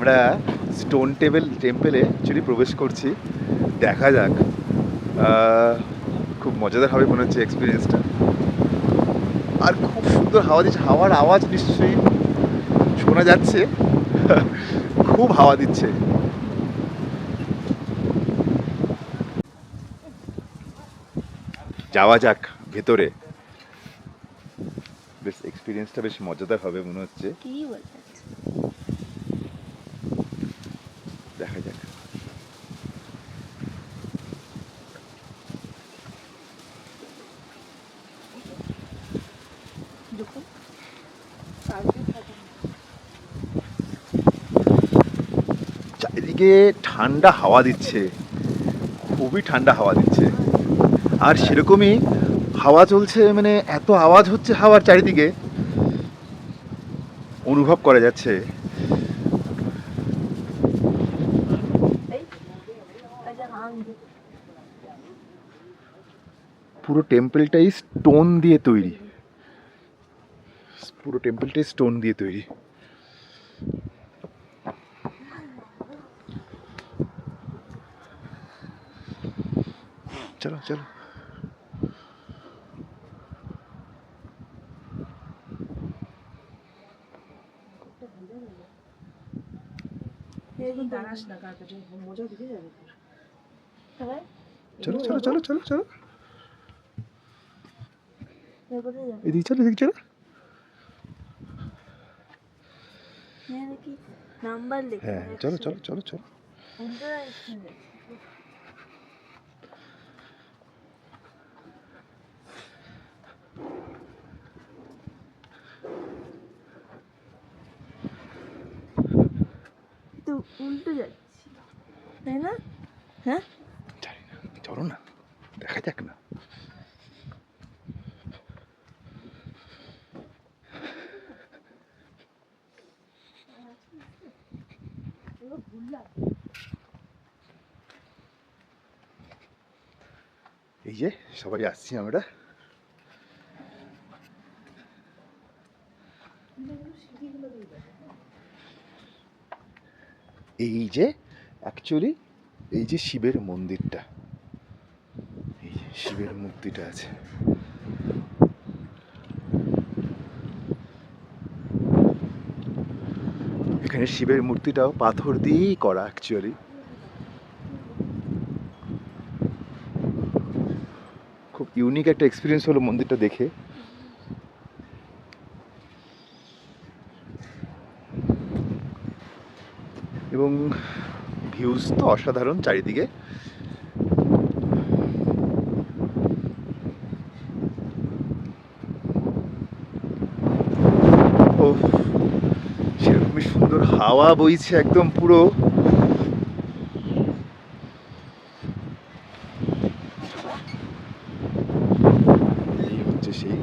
আমরা stone টেম্পেলে actually প্রবেশ করছি। দেখা যাক, খুব মজাদার হবে মনে হচ্ছে এক্সপিরিয়েন্সটা। আর খুব সুন্দর হাওয়া দিচ্ছে, হাওয়ার আওয়াজ নিশ্চয়ই শোনা যাচ্ছে। খুব হাওয়া দিচ্ছে। যাওয়া যাক ভেতরে। বেশ এক্সপিরিয়েন্সটা বেশ মজাদার হবে মনে হচ্ছে। দেখা যাক। চারিদিকে ঠান্ডা হাওয়া দিচ্ছে, খুবই ঠান্ডা হাওয়া দিচ্ছে। আর সেরকমই হাওয়া চলছে, মানে এত আওয়াজ হচ্ছে হাওয়ার চারিদিকে, অনুভব করা যাচ্ছে। পুরো টেম্পলটাই স্টোন দিয়ে তৈরি, পুরো টেম্পলটাই স্টোন দিয়ে তৈরি। চলো চলো। চলো চলো চলো চলো চলো, এদিকে চলো, এদিকে চলো। হ্যাঁ চলো চলো চলো চলো। তো উল্টো যাচ্ছি, তাই না? হ্যাঁ, জানি না, চলো না, দেখা যাক না। এই যে সবাই আসছি আমরা। এই যে অ্যাকচুয়ালি এই যে শিবের মন্দিরটা, এই যে শিবের মূর্তিটা আছে। এখানে শিবের মূর্তিটাও পাথর দিয়েই করা অ্যাকচুয়ালি। খুব ইউনিক একটা এক্সপিরিয়েন্স হলো মন্দিরটা দেখে। এবং ভিউজ তো অসাধারণ চারিদিকে। ও, সেরকমই সুন্দর হাওয়া বইছে একদম পুরো। এই হচ্ছে সেই